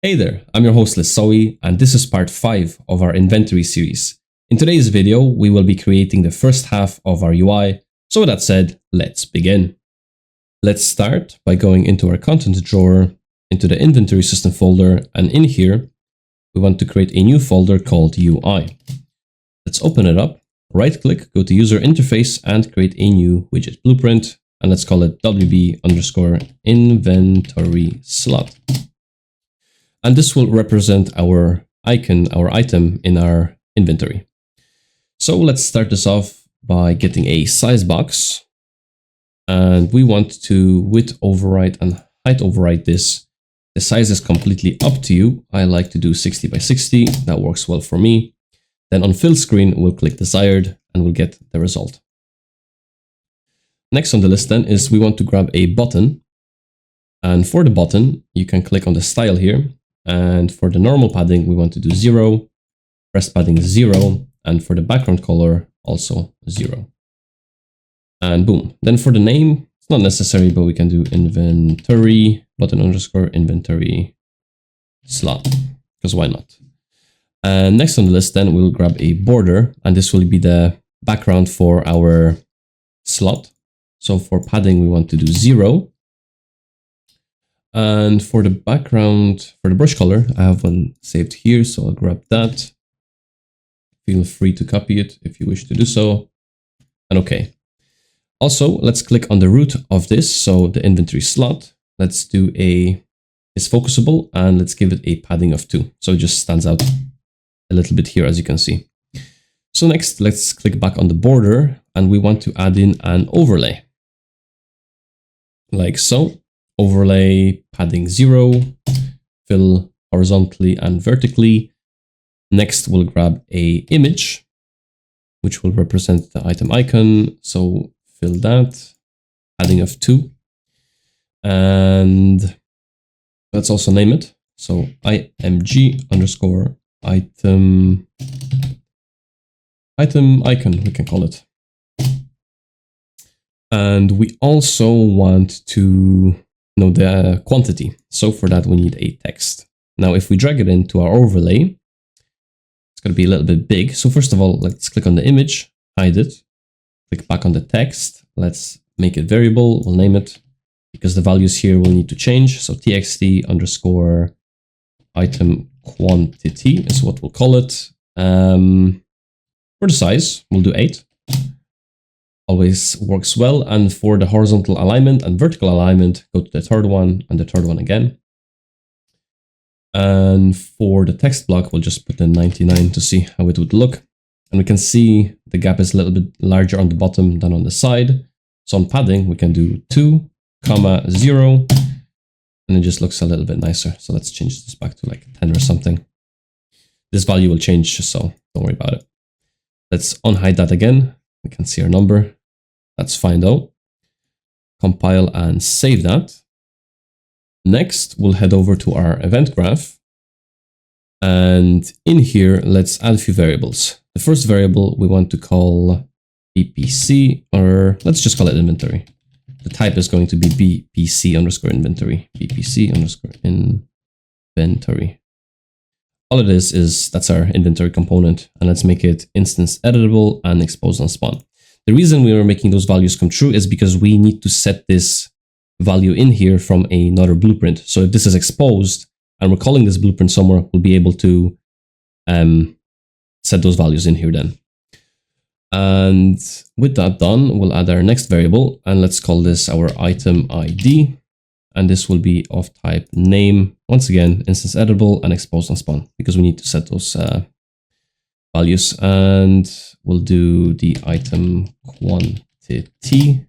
Hey there, I'm your host Lissawi, and this is part 5 of our inventory series. In today's video, we will be creating the first half of our UI. So with that said, let's begin. Let's start by going into our content drawer, into the inventory system folder, and in here, we want to create a new folder called UI. Let's open it up, right click, go to user interface and create a new widget blueprint. And let's call it WB_inventory slot. And this will represent our icon, our item in our inventory. So let's start this off by getting a size box. And we want to width override and height override this. The size is completely up to you. I like to do 60 by 60. That works well for me. Then on fill screen, we'll click desired and we'll get the result. Next on the list then is we want to grab a button. And for the button, you can click on the style here. And for the normal padding, we want to do 0, breast padding 0, and for the background color, also 0. And boom. Then for the name, it's not necessary, but we can do inventory, button underscore inventory slot, because why not? And next on the list, then we'll grab a border, and this will be the background for our slot. So for padding, we want to do 0. And for the background, for the brush color, I have one saved here, so I'll grab that. Feel free to copy it if you wish to do so. And okay. Also, let's click on the root of this, so the inventory slot. Let's do it's focusable, and let's give it a padding of 2. So it just stands out a little bit here, as you can see. So next, let's click back on the border, and we want to add in an overlay. Like so. Overlay, padding 0, fill horizontally and vertically. Next, we'll grab a image, which will represent the item icon. So fill that, padding of 2. And let's also name it. So img underscore item icon, we can call it. And we also want to know the quantity. So for that, we need a text. Now, if we drag it into our overlay, it's going to be a little bit big. So first of all, let's click on the image, hide it, click back on the text. Let's make it variable. We'll name it because the values here will need to change. So txt underscore item quantity is what we'll call it. For the size, we'll do 8. Always works well. And for the horizontal alignment and vertical alignment, go to the third one and the third one again. And for the text block, we'll just put in 99 to see how it would look. And we can see the gap is a little bit larger on the bottom than on the side. So on padding, we can do 2, 0, and it just looks a little bit nicer. So let's change this back to like 10 or something. This value will change, so don't worry about it. Let's unhide that again. We can see our number. That's fine though. Compile and save that. Next, we'll head over to our event graph. And in here, let's add a few variables. The first variable we want to call BPC, or let's just call it inventory. The type is going to be BPC underscore inventory. BPC underscore inventory. All it is that's our inventory component. And let's make it instance editable and expose on spawn. The reason we are making those values come true is because we need to set this value in here from another blueprint. So if this is exposed and we're calling this blueprint somewhere, we'll be able to set those values in here then. And with that done, we'll add our next variable and let's call this our item ID. And this will be of type name. Once again, instance editable and expose on spawn because we need to set those values. And we'll do the item quantity,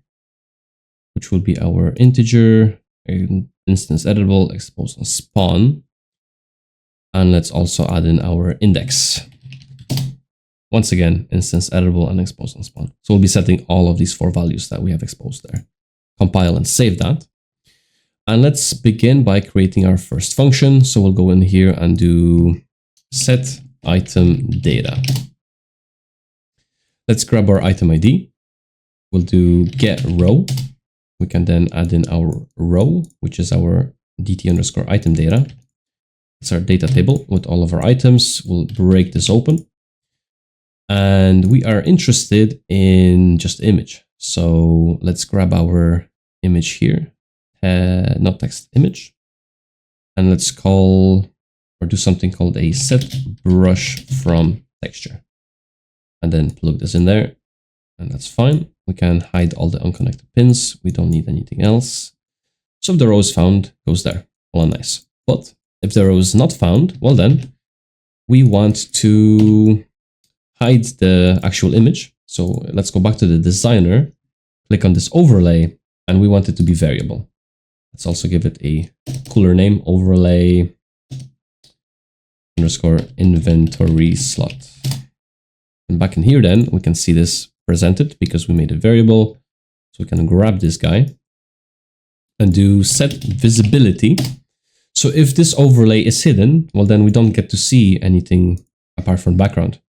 which will be our integer, instance editable, expose on spawn. And let's also add in our index. Once again, instance editable and expose on spawn. So we'll be setting all of these 4 values that we have exposed there. Compile and save that. And let's begin by creating our first function. So we'll go in here and do set item data. Let's grab our item ID. We'll do get row. We can then add in our row, which is our dt underscore item data. It's our data table with all of our items. We'll break this open. And we are interested in just image. So let's grab our image here, not text, image. And let's call or do something called a set brush from texture. And then plug this in there. And that's fine. We can hide all the unconnected pins. We don't need anything else. So if the row is found, goes there. All nice. But if the row is not found, well then, we want to hide the actual image. So let's go back to the designer, click on this overlay, and we want it to be variable. Let's also give it a cooler name, overlay underscore inventory slot. And back in here then, we can see this presented because we made it variable. So we can grab this guy and do set visibility. So if this overlay is hidden, well then we don't get to see anything apart from background.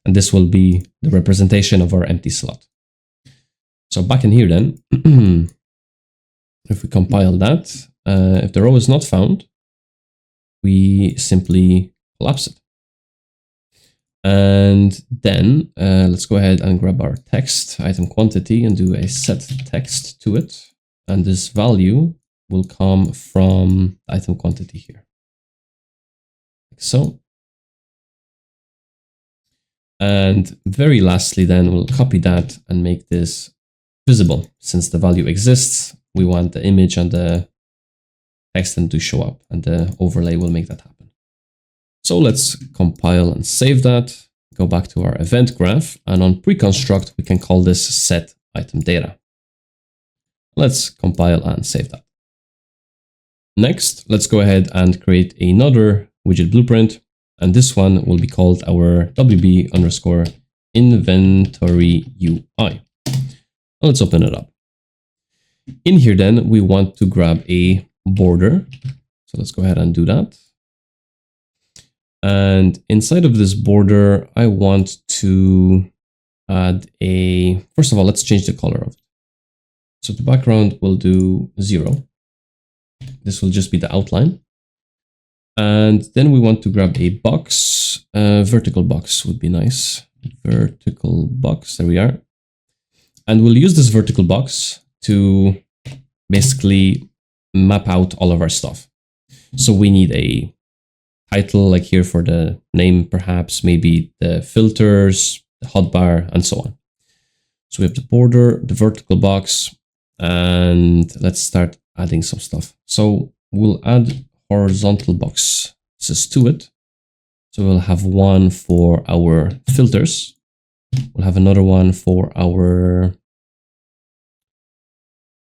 And this will be the representation of our empty slot. So back in here then, if we compile that, if the row is not found, we simply collapse it. And then let's go ahead and grab our text item quantity and do a set text to it. And this value will come from item quantity here. Like so. And very lastly, then we'll copy that and make this visible. Since the value exists, we want the image and the text then to show up, and the overlay will make that happen. So let's compile and save that. Go back to our event graph, and on pre-construct, we can call this set item data. Let's compile and save that. Next, let's go ahead and create another widget blueprint. And this one will be called our WB underscore inventory UI. Let's open it up. In here then, we want to grab a border. So let's go ahead and do that. And inside of this border, I want to add a, first of all, let's change the color of it. So the background will do 0. This will just be the outline. And then we want to grab a box, vertical box would be nice. Vertical box, there we are. And we'll use this vertical box to basically map out all of our stuff. So we need a title, like here for the name, perhaps, maybe the filters, the hotbar, and so on. So we have the border, the vertical box, and let's start adding some stuff. So we'll add horizontal boxes to it. So we'll have one for our filters. We'll have another one for our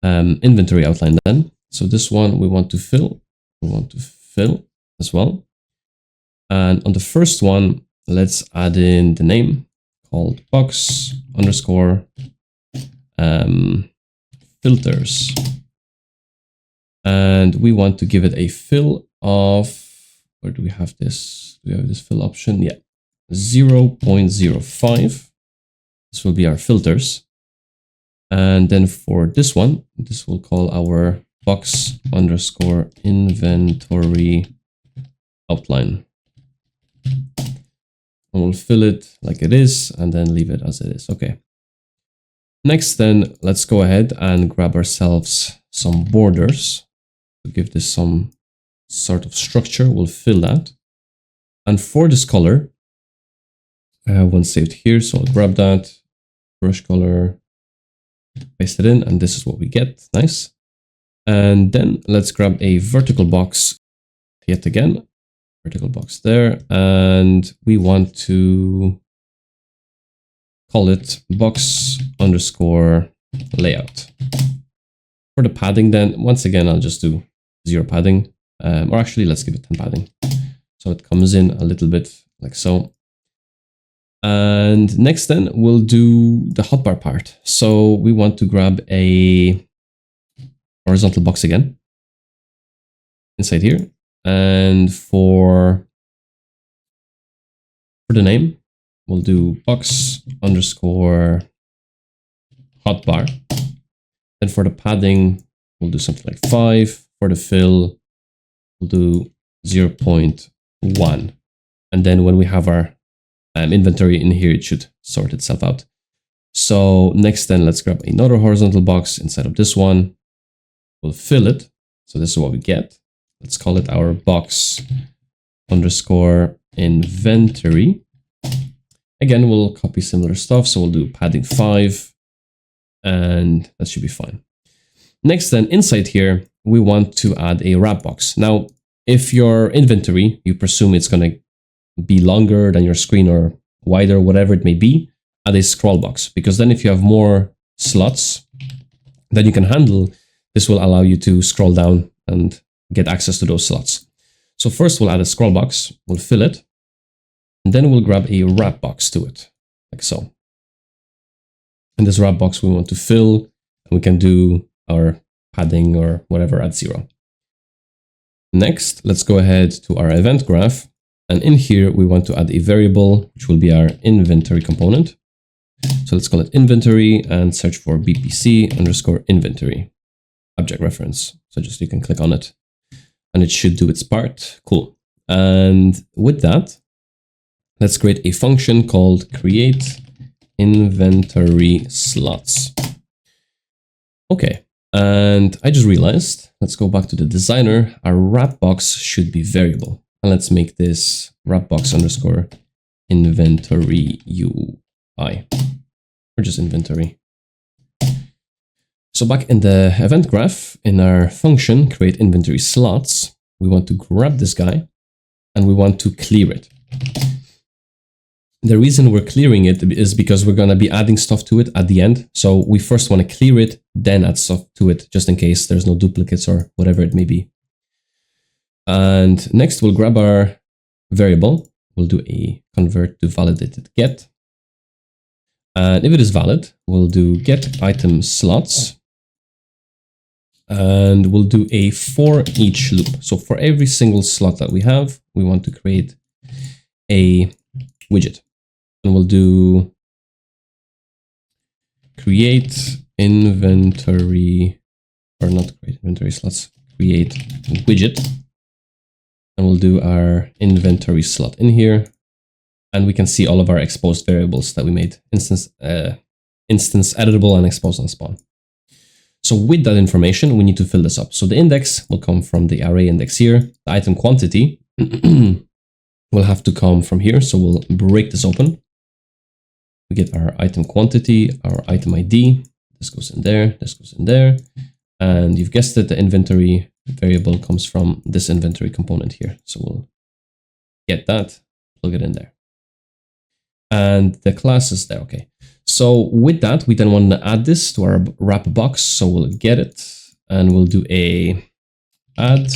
inventory outline then. So this one we want to fill. We want to fill as well. And on the first one, let's add in the name called box underscore filters. And we want to give it a fill of, where do we have this? Do we have this fill option? Yeah, 0.05. This will be our filters. And then for this one, this will call our box underscore inventory outline. And we'll fill it like it is and then leave it as it is. Okay. Next, then let's go ahead and grab ourselves some borders. To give this some sort of structure, we'll fill that. And for this color, I have one saved here, so I'll grab that, brush color, paste it in, and this is what we get. Nice. And then let's grab a vertical box yet again, vertical box there, and we want to call it box underscore layout. For the padding, then once again, I'll just do 0 padding, or actually let's give it 10 padding. So it comes in a little bit like so. And next then we'll do the hotbar part. So we want to grab a horizontal box again inside here. And for the name, we'll do box underscore hotbar. And for the padding, we'll do something like 5. For the fill, we'll do 0.1. And then when we have our inventory in here, it should sort itself out. So next then, let's grab another horizontal box inside of this one. We'll fill it. So this is what we get. Let's call it our box underscore inventory. Again, we'll copy similar stuff. So we'll do padding 5 and that should be fine. Next then, inside here, we want to add a wrap box. Now, if your inventory, you presume it's going to be longer than your screen or wider, whatever it may be, add a scroll box, because then if you have more slots that you can handle, this will allow you to scroll down and get access to those slots. So first we'll add a scroll box, we'll fill it, and then we'll grab a wrap box to it, like so. And this wrap box we want to fill, and we can do our padding or whatever at 0. Next, let's go ahead to our event graph. And in here, we want to add a variable, which will be our inventory component. So let's call it inventory and search for BPC underscore inventory object reference. So just you can click on it and it should do its part. Cool. And with that, let's create a function called create inventory slots. Okay. And I just realized, let's go back to the designer. Our wrap box should be variable. And let's make this wrap box underscore inventory UI, or just inventory. So back in the event graph, in our function, create inventory slots, we want to grab this guy and we want to clear it. The reason we're clearing it is because we're going to be adding stuff to it at the end. So we first want to clear it, then add stuff to it, just in case there's no duplicates or whatever it may be. And next we'll grab our variable. We'll do a convert to validated get. And if it is valid, we'll do get item slots. And we'll do a for each loop. So for every single slot that we have, we want to create a widget. And we'll do create inventory, or not create inventory slots, create widget. And we'll do our inventory slot in here. And we can see all of our exposed variables that we made, instance editable and exposed on spawn. So with that information, we need to fill this up. So the index will come from the array index here. The item quantity will have to come from here. So we'll break this open. We get our item quantity, our item ID. This goes in there, this goes in there. And you've guessed it, the inventory variable comes from this inventory component here. So we'll get that, plug it in there. And the class is there, okay. So with that, we then want to add this to our wrap box. So we'll get it and we'll do a add,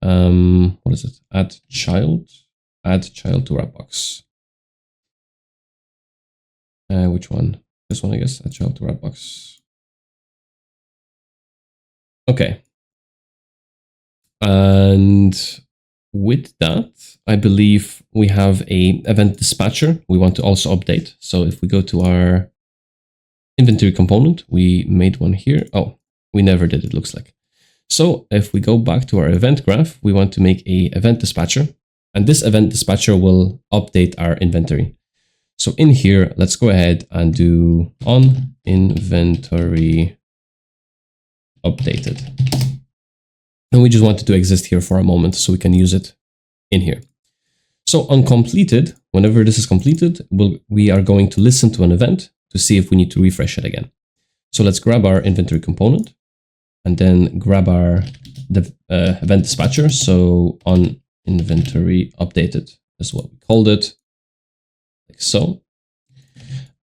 what is it? Add child to wrap box. Which one? This one, I guess, add child to wrap box. Okay. And with that, I believe we have a event dispatcher we want to also update. So if we go to our inventory component, we made one here. Oh, we never did, it looks like. So if we go back to our event graph, we want to make a event dispatcher, and this event dispatcher will update our inventory. So in here, let's go ahead and do on inventory updated. And we just want it to exist here for a moment so we can use it in here. So on completed, whenever this is completed, we are going to listen to an event to see if we need to refresh it again. So let's grab our inventory component and then grab our event dispatcher. So on inventory updated is what we called it, like so.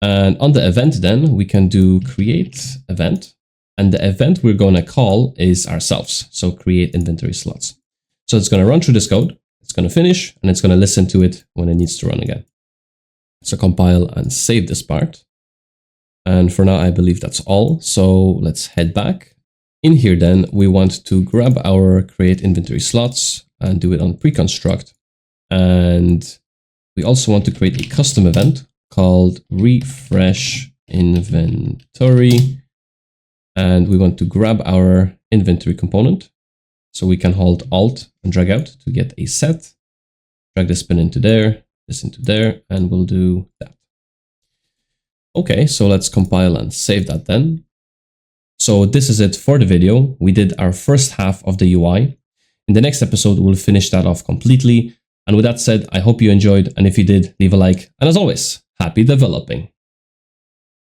And on the event then we can do create event. And the event we're going to call is ourselves. So create inventory slots. So it's going to run through this code. It's going to finish and it's going to listen to it when it needs to run again. So compile and save this part. And for now, I believe that's all. So let's head back. In here then, we want to grab our create inventory slots and do it on pre-construct. And we also want to create a custom event called refresh inventory. And we want to grab our inventory component So we can hold Alt and drag out to get a set. Drag this pin into there, this into there, and we'll do that. Okay, so let's compile and save that then. So this is it for the video. We did our first half of the UI. In the next episode, we'll finish that off completely. And with that said, I hope you enjoyed. And if you did, leave a like. And as always, happy developing.